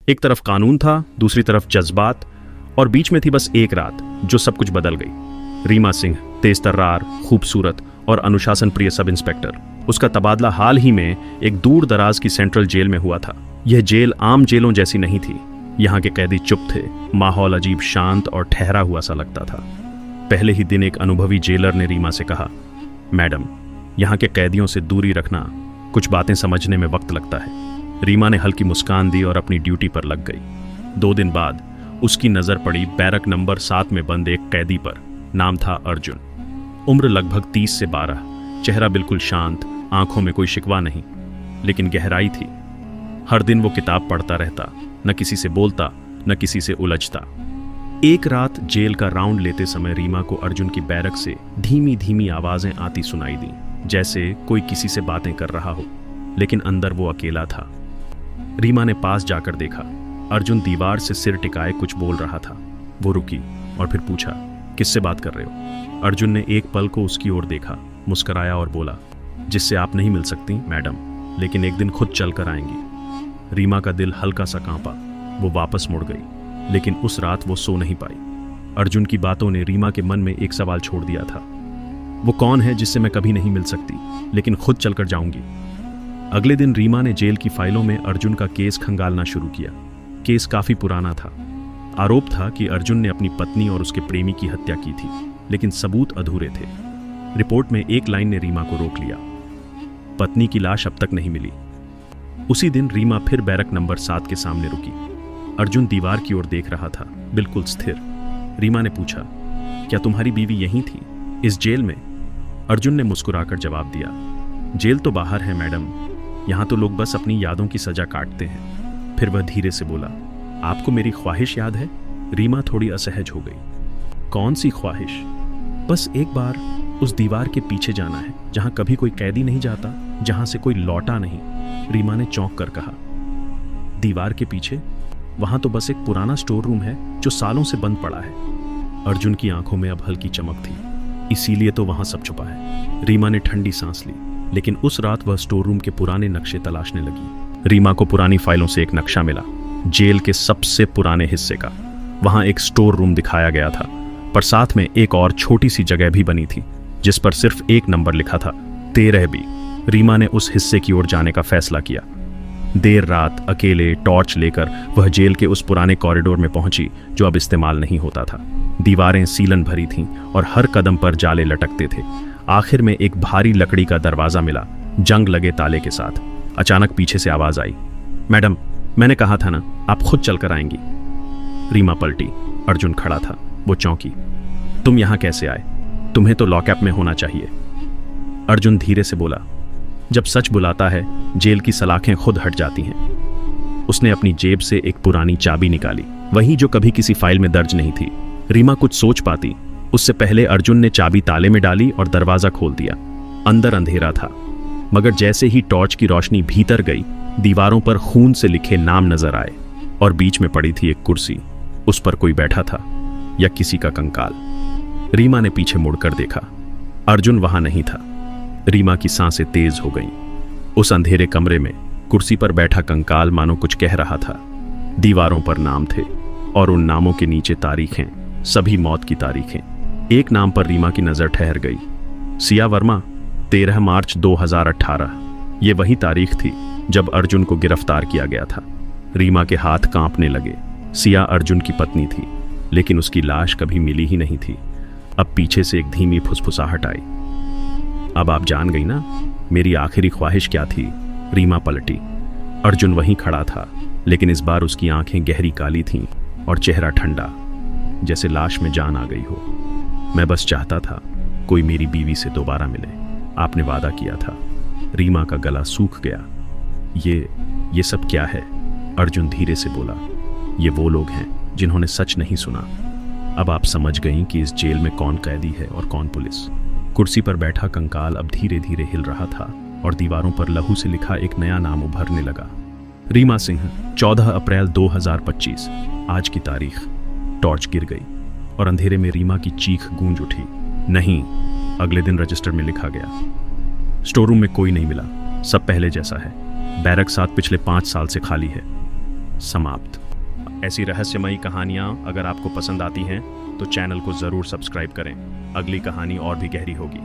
एक तरफ कानून था, दूसरी तरफ जज्बात, और बीच में थी बस एक रात जो सब कुछ बदल गई। रीमा सिंह, तेज तर्रार, खूबसूरत और अनुशासन प्रिय सब इंस्पेक्टर। उसका तबादला हाल ही में एक दूर दराज की सेंट्रल जेल में हुआ था। यह जेल आम जेलों जैसी नहीं थी। यहाँ के कैदी चुप थे, माहौल अजीब शांत और ठहरा हुआ सा लगता था। पहले ही दिन एक अनुभवी जेलर ने रीमा से कहा, मैडम, यहाँ के कैदियों से दूरी रखना, कुछ बातें समझने में वक्त लगता है। रीमा ने हल्की मुस्कान दी और अपनी ड्यूटी पर लग गई। 2 दिन बाद उसकी नजर पड़ी बैरक नंबर 7 में बंद एक कैदी पर। नाम था अर्जुन। उम्र लगभग 30 से 12, चेहरा बिल्कुल शांत, आंखों में कोई शिकवा नहीं, लेकिन गहराई थी। हर दिन वो किताब पढ़ता रहता, न किसी से बोलता, न किसी से उलझता। एक रात जेल का राउंड लेते समय रीमा को अर्जुन की बैरक से धीमी धीमी आवाजें आती सुनाई दी, जैसे कोई किसी से बातें कर रहा हो, लेकिन अंदर वो अकेला था। रीमा ने पास जाकर देखा। अर्जुन दीवार से सिर टिकाए कुछ बोल रहा था। वो रुकी और फिर पूछा, किससे बात कर रहे हो? अर्जुन ने एक पल को उसकी ओर देखा, मुस्कुराया और बोला, जिससे आप नहीं मिल सकती मैडम, लेकिन एक दिन खुद चल कर आएंगी। रीमा का दिल हल्का सा कांपा। वो वापस मुड़ गई, लेकिन उस रात वो सो नहीं पाई। अर्जुन की बातों ने रीमा के मन में एक सवाल छोड़ दिया था। वो कौन है जिससे मैं कभी नहीं मिल सकती, लेकिन खुद चलकर जाऊंगी? अगले दिन रीमा ने जेल की फाइलों में अर्जुन का केस खंगालना शुरू किया। केस काफी पुराना था। आरोप था कि अर्जुन ने अपनी पत्नी और उसके प्रेमी की हत्या की थी, लेकिन सबूत अधूरे थे। रिपोर्ट में एक लाइन ने रीमा को रोक लिया, पत्नी की लाश अब तक नहीं मिली। उसी दिन रीमा फिर बैरक नंबर 7 के सामने रुकी। अर्जुन दीवार की ओर देख रहा था, बिल्कुल स्थिर। रीमा ने पूछा, क्या तुम्हारी बीवी यहीं थी, इस जेल में? अर्जुन ने मुस्कुराकर जवाब दिया, जेल तो बाहर है मैडम, यहाँ तो लोग बस अपनी यादों की सजा काटते हैं। फिर वह धीरे से बोला, आपको मेरी ख्वाहिश याद है? रीमा थोड़ी असहज हो गई। कौन सी ख्वाहिश? बस एक बार उस दीवार के पीछे जाना है, जहां कभी कोई कैदी नहीं जाता, जहां से कोई लौटा नहीं। रीमा ने चौंक कर कहा, दीवार के पीछे? वहां तो बस एक पुराना स्टोर रूम है जो सालों से बंद पड़ा है। अर्जुन की आंखों में अब हल्की चमक थी। इसीलिए तो वहां सब छुपा है। रीमा ने ठंडी सांस ली, लेकिन उस रात वह स्टोर रूम के पुराने नक्शे तलाशने लगी। रीमा को पुरानी फाइलों से एक नक्शा मिला, जेल के सबसे पुराने हिस्से का। वहां एक स्टोर रूम दिखाया गया था, पर साथ में एक और छोटी सी जगह भी बनी थी, जिस पर सिर्फ एक नंबर लिखा था, 13B। रीमा ने उस हिस्से की ओर जाने का फैसला किया। देर रात अकेले टॉर्च लेकर वह जेल के उस पुराने कॉरिडोर में पहुंची जो अब इस्तेमाल नहीं होता था। दीवारें सीलन भरी थीं और हर कदम पर जाले लटकते थे। आखिर में एक भारी लकड़ी का दरवाजा मिला, जंग लगे ताले के साथ। अचानक पीछे से आवाज आई, मैडम, मैंने कहा था ना, आप खुद चलकर आएंगी। रीमा पलटी। अर्जुन खड़ा था। वो चौंकी। तुम यहां कैसे आए? तुम्हें तो लॉकअप में होना चाहिए। अर्जुन धीरे से बोला, जब सच बुलाता है जेल की सलाखें खुद हट जाती हैं। उसने अपनी जेब से एक पुरानी चाबी निकाली, वही जो कभी किसी फाइल में दर्ज नहीं थी। रीमा कुछ सोच पाती उससे पहले अर्जुन ने चाबी ताले में डाली और दरवाजा खोल दिया। अंदर अंधेरा था, मगर जैसे ही टॉर्च की रोशनी भीतर गई, दीवारों पर खून से लिखे नाम नजर आए और बीच में पड़ी थी एक कुर्सी। उस पर कोई बैठा था, या किसी का कंकाल। रीमा ने पीछे मुड़कर देखा। अर्जुन वहां नहीं था। रीमा की सांसें तेज हो गईं। उस अंधेरे कमरे में कुर्सी पर बैठा कंकाल मानो कुछ कह रहा था। दीवारों पर नाम थे और उन नामों के नीचे तारीखें, सभी मौत की तारीखें। एक नाम पर रीमा की नजर ठहर गई, सिया वर्मा, 13 मार्च 2018। ये वही तारीख थी जब अर्जुन को गिरफ्तार किया गया था। रीमा के हाथ कांपने लगे। सिया अर्जुन की पत्नी थी, लेकिन उसकी लाश कभी मिली ही नहीं थी। अब पीछे से एक धीमी फुसफुसाहट आई। अब आप जान गई ना मेरी आखिरी ख्वाहिश क्या थी? रीमा पलटी। अर्जुन वहीं खड़ा था, लेकिन इस बार उसकी आंखें गहरी काली थीं और चेहरा ठंडा, जैसे लाश में जान आ गई हो। मैं बस चाहता था कोई मेरी बीवी से दोबारा मिले। आपने वादा किया था। रीमा का गला सूख गया। ये सब क्या है? अर्जुन धीरे से बोला, ये वो लोग हैं जिन्होंने सच नहीं सुना। अब आप समझ गईं कि इस जेल में कौन कैदी है और कौन पुलिस। कुर्सी पर बैठा कंकाल अब धीरे धीरे हिल रहा था और दीवारों पर लहू से लिखा एक नया नाम उभरने लगा, रीमा सिंह, 14 अप्रैल 2025। आज की तारीख। टॉर्च गिर गई और अंधेरे में रीमा की चीख गूंज उठी। नहीं, अगले दिन रजिस्टर में लिखा गया। स्टोर रूम में कोई नहीं मिला, सब पहले जैसा है। बैरक 7 पिछले 5 साल से खाली है। समाप्त। ऐसी रहस्यमयी कहानियां अगर आपको पसंद आती हैं तो चैनल को ज़रूर सब्सक्राइब करें। अगली कहानी और भी गहरी होगी।